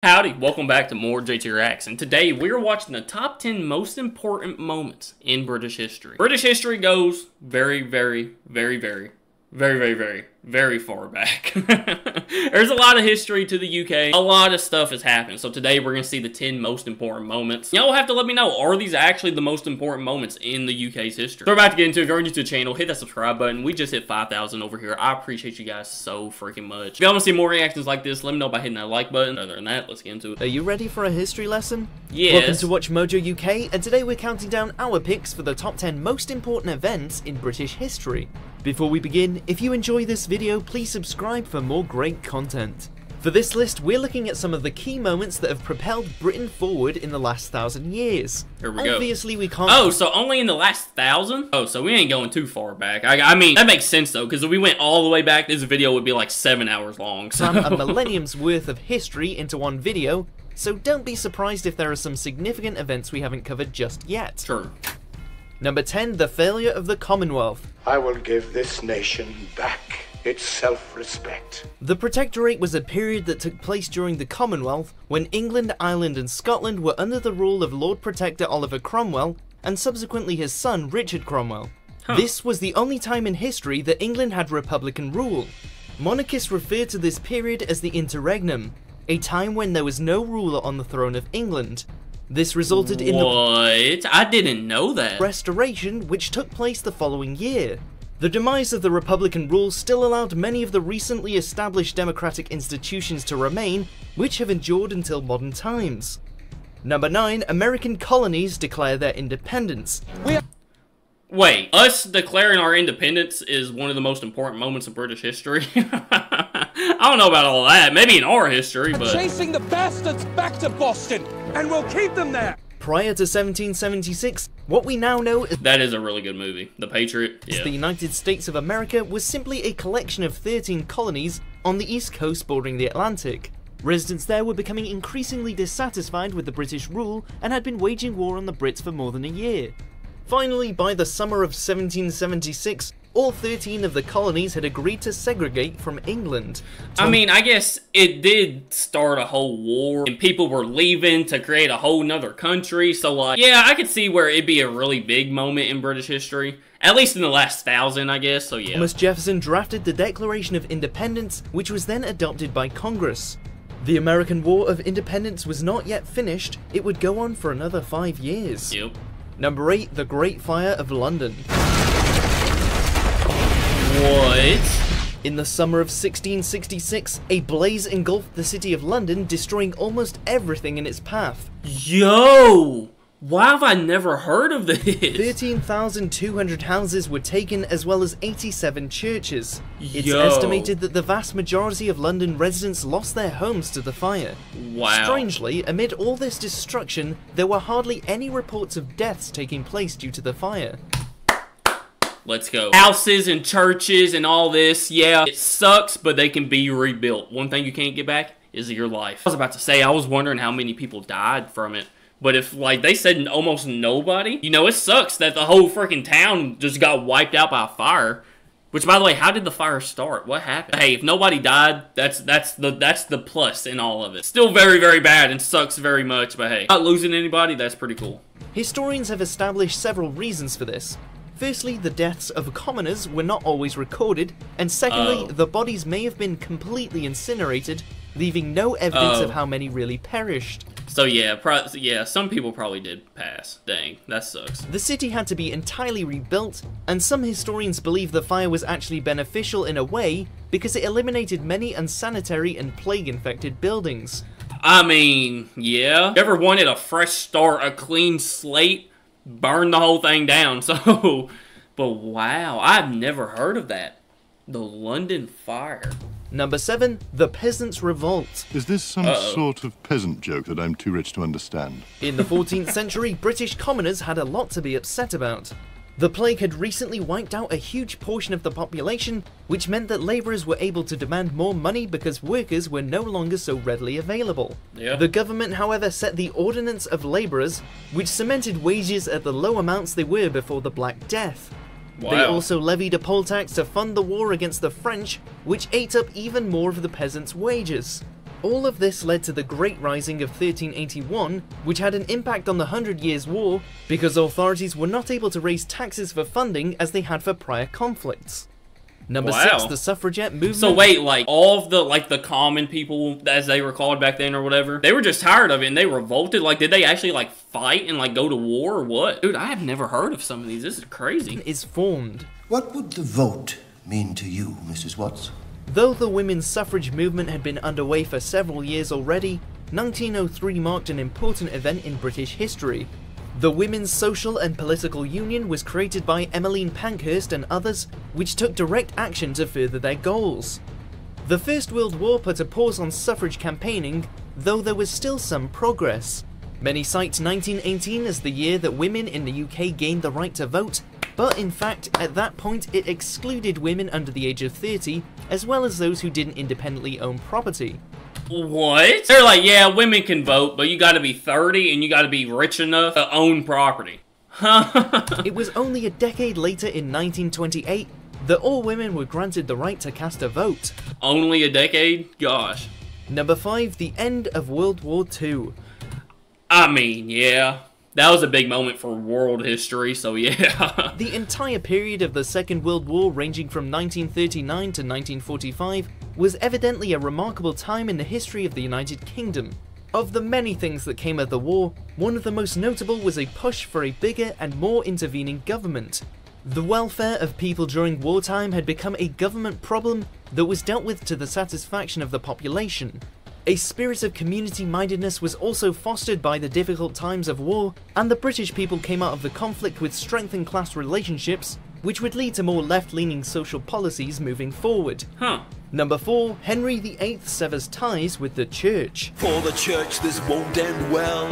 Howdy, welcome back to more JTReacts, and today we're watching the top 10 most important moments in British history. British history goes very far back. There's a lot of history to the UK. A lot of stuff has happened. So today we're going to see the 10 most important moments. Y'all have to let me know, are these actually the most important moments in the UK's history? So we're about to get into it. If you're new to the channel, hit that subscribe button. We just hit 5,000 over here. I appreciate you guys so freaking much. If y'all want to see more reactions like this, let me know by hitting that like button. Other than that, let's get into it. Are you ready for a history lesson? Yes. Welcome to Watch Mojo UK, and today we're counting down our picks for the top 10 most important events in British history. Before we begin, if you enjoy this video, please subscribe for more great content. For this list, we're looking at some of the key moments that have propelled Britain forward in the last 1,000 years. Here we go. Obviously, we can't... Oh, so only in the last 1,000? Oh, so we ain't going too far back. I mean, that makes sense, though, because if we went all the way back, this video would be like 7 hours long, so... a millennium's worth of history into one video, so don't be surprised if there are some significant events we haven't covered just yet. Sure. Number 10, the failure of the Commonwealth. I will give this nation back its self-respect. The Protectorate was a period that took place during the Commonwealth when England, Ireland and Scotland were under the rule of Lord Protector Oliver Cromwell and subsequently his son Richard Cromwell. This was the only time in history that England had republican rule. Monarchists refer to this period as the interregnum, a time when there was no ruler on the throne of England. This resulted in the I didn't know that. Restoration, which took place the following year. The demise of the Republican rule still allowed many of the recently established democratic institutions to remain, which have endured until modern times. Number 9, American colonies declare their independence. Wait, us declaring our independence is one of the most important moments in British history? I don't know about all that. Maybe in our history, but... Chasing the bastards back to Boston, and we'll keep them there! Prior to 1776, what we now know is... That is a really good movie. The Patriot, yeah. The United States of America was simply a collection of 13 colonies on the east coast bordering the Atlantic. Residents there were becoming increasingly dissatisfied with the British rule and had been waging war on the Brits for more than a year. Finally, by the summer of 1776, all 13 of the colonies had agreed to segregate from England. I mean, I guess it did start a whole war, and people were leaving to create a whole nother country, so like, yeah, I could see where it'd be a really big moment in British history. At least in the last 1,000, I guess, so yeah. Thomas Jefferson drafted the Declaration of Independence, which was then adopted by Congress. The American War of Independence was not yet finished, it would go on for another 5 years. Yep. Number 8, the Great Fire of London. What? In the summer of 1666, a blaze engulfed the city of London, destroying almost everything in its path. Yo! Why have I never heard of this? 13,200 houses were taken, as well as 87 churches. It's estimated that the vast majority of London residents lost their homes to the fire. Wow. Strangely, amid all this destruction, there were hardly any reports of deaths taking place due to the fire. Let's go. Houses and churches and all this, yeah, it sucks, but they can be rebuilt. One thing you can't get back is your life. I was about to say, I was wondering how many people died from it. But if, like, they said almost nobody, you know, it sucks that the whole freaking town just got wiped out by a fire. Which, by the way, how did the fire start? What happened? Hey, if nobody died, that's the plus in all of it. Still very bad and sucks very much, but hey, not losing anybody, that's pretty cool. Historians have established several reasons for this. Firstly, the deaths of commoners were not always recorded, and secondly, the bodies may have been completely incinerated, leaving no evidence of how many really perished. So yeah, some people probably did pass. Dang, that sucks. The city had to be entirely rebuilt, and some historians believe the fire was actually beneficial in a way because it eliminated many unsanitary and plague-infected buildings. I mean, yeah. You ever wanted a fresh start, a clean slate? Burn the whole thing down, so... But wow, I've never heard of that. The London Fire. Number 7, the Peasants' Revolt. Is this some sort of peasant joke that I'm too rich to understand? In the 14th century, British commoners had a lot to be upset about. The plague had recently wiped out a huge portion of the population, which meant that labourers were able to demand more money because workers were no longer so readily available. Yeah. The government, however, set the Ordinance of Labourers, which cemented wages at the low amounts they were before the Black Death. Wow. They also levied a poll tax to fund the war against the French, which ate up even more of the peasants' wages. All of this led to the Great Rising of 1381, which had an impact on the 100 Years' War because authorities were not able to raise taxes for funding as they had for prior conflicts. Number 6, the suffragette movement. So wait, like, all of the, like, the common people, as they were called back then or whatever, they were just tired of it and they revolted? Like, did they actually, like, fight and, like, go to war or what? Dude, I have never heard of some of these. This is crazy. Is formed. What would the vote mean to you, Mrs. Watts? Though the women's suffrage movement had been underway for several years already, 1903 marked an important event in British history. The Women's Social and Political Union was created by Emmeline Pankhurst and others, which took direct action to further their goals. The First World War put a pause on suffrage campaigning, though there was still some progress. Many cite 1918 as the year that women in the UK gained the right to vote, but in fact, at that point it excluded women under the age of 30, as well as those who didn't independently own property. What? They're like, yeah, women can vote, but you gotta be 30 and you gotta be rich enough to own property. It was only a decade later in 1928 that all women were granted the right to cast a vote. Only a decade? Gosh. Number 5, the end of World War II. I mean, yeah. That was a big moment for world history, so yeah. The entire period of the Second World War, ranging from 1939 to 1945, was evidently a remarkable time in the history of the United Kingdom. Of the many things that came of the war, one of the most notable was a push for a bigger and more intervening government. The welfare of people during wartime had become a government problem that was dealt with to the satisfaction of the population. A spirit of community-mindedness was also fostered by the difficult times of war, and the British people came out of the conflict with strengthened class relationships, which would lead to more left-leaning social policies moving forward. Number 4, Henry VIII severs ties with the church. For the church this won't end well.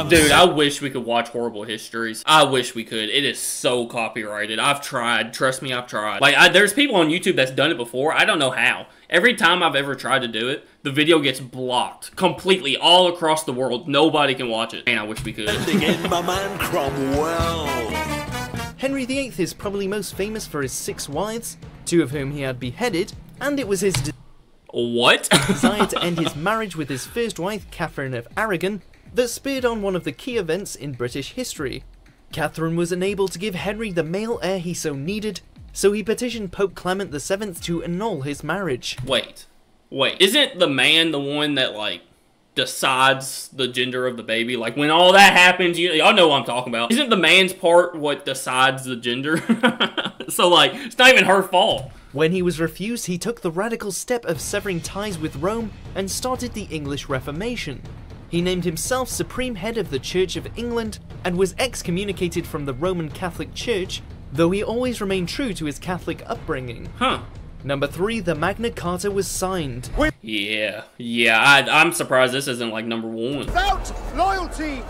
Dude, I wish we could watch horrible histories. I wish we could. It is so copyrighted. I've tried. Trust me, I've tried. Like, there's people on YouTube that's done it before. I don't know how. Every time I've ever tried to do it, the video gets blocked completely all across the world. Nobody can watch it. Man, I wish we could. In my man Cromwell. Henry VIII is probably most famous for his 6 wives, 2 of whom he had beheaded, and it was his what? desire to end his marriage with his first wife, Catherine of Aragon, that spurred on one of the key events in British history. Catherine was unable to give Henry the male heir he so needed, so he petitioned Pope Clement VII to annul his marriage. Wait. Isn't the man the one that, like, decides the gender of the baby? Like, when all that happens, y'all know what I'm talking about. Isn't the man's part what decides the gender? So, like, it's not even her fault. When he was refused, he took the radical step of severing ties with Rome and started the English Reformation. He named himself Supreme Head of the Church of England and was excommunicated from the Roman Catholic Church, though he always remained true to his Catholic upbringing. Number 3, the Magna Carta was signed. Yeah, I'm surprised this isn't like number 1. Without loyalty,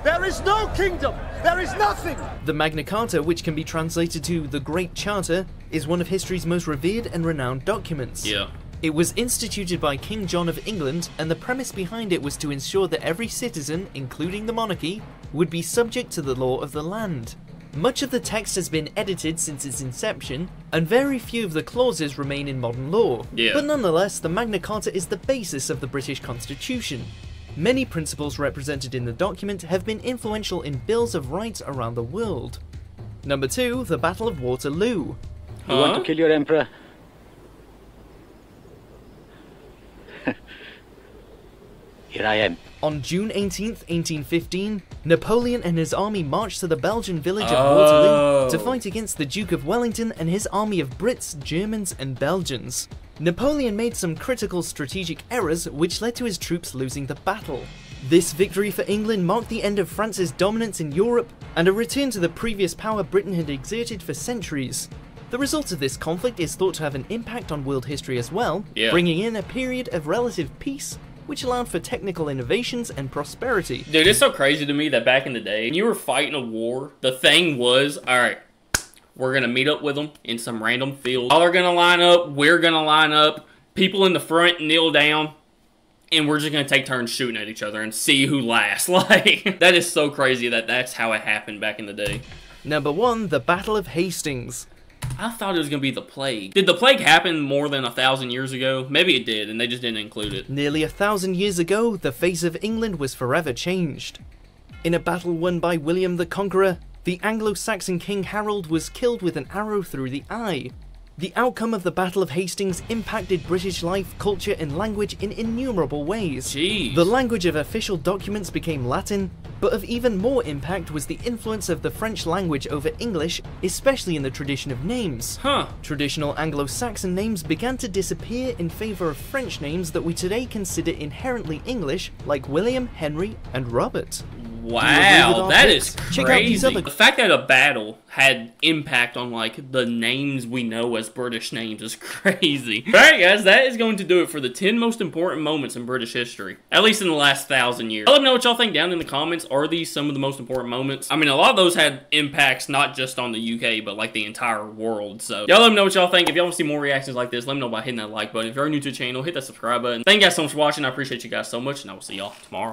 there is no kingdom, there is nothing. The Magna Carta, which can be translated to the Great Charter, is one of history's most revered and renowned documents. Yeah. It was instituted by King John of England, and the premise behind it was to ensure that every citizen, including the monarchy, would be subject to the law of the land. Much of the text has been edited since its inception, and very few of the clauses remain in modern law. But nonetheless, the Magna Carta is the basis of the British Constitution. Many principles represented in the document have been influential in bills of rights around the world. Number 2, the Battle of Waterloo. You want to kill your emperor? Here I am. On June 18th, 1815, Napoleon and his army marched to the Belgian village of Waterloo to fight against the Duke of Wellington and his army of Brits, Germans and Belgians. Napoleon made some critical strategic errors which led to his troops losing the battle. This victory for England marked the end of France's dominance in Europe and a return to the previous power Britain had exerted for centuries. The result of this conflict is thought to have an impact on world history as well, bringing in a period of relative peace which allowed for technical innovations and prosperity. Dude, it's so crazy to me that back in the day, when you were fighting a war, the thing was, alright, we're gonna meet up with them in some random field. Y'all are gonna line up, we're gonna line up, people in the front kneel down, and we're just gonna take turns shooting at each other and see who lasts. Like, that is so crazy that that's how it happened back in the day. Number 1, the Battle of Hastings. I thought it was going to be the plague. Did the plague happen more than 1,000 years ago? Maybe it did, and they just didn't include it. Nearly 1,000 years ago, the face of England was forever changed. In a battle won by William the Conqueror, the Anglo-Saxon King Harold was killed with an arrow through the eye. The outcome of the Battle of Hastings impacted British life, culture, and language in innumerable ways. Jeez. The language of official documents became Latin, but of even more impact was the influence of the French language over English, especially in the tradition of names. Huh. Traditional Anglo-Saxon names began to disappear in favour of French names that we today consider inherently English, like William, Henry, and Robert. Wow, that is Check out these crazy. other... The fact that a battle had impact on, like, the names we know as British names is crazy. Alright, guys, that is going to do it for the 10 most important moments in British history. At least in the last 1,000 years. Let me know what y'all think down in the comments. Are these some of the most important moments? I mean, a lot of those had impacts not just on the UK, but, like, the entire world. So, y'all let me know what y'all think. If y'all want to see more reactions like this, let me know by hitting that like button. If you're new to the channel, hit that subscribe button. Thank you guys so much for watching. I appreciate you guys so much, and I will see y'all tomorrow.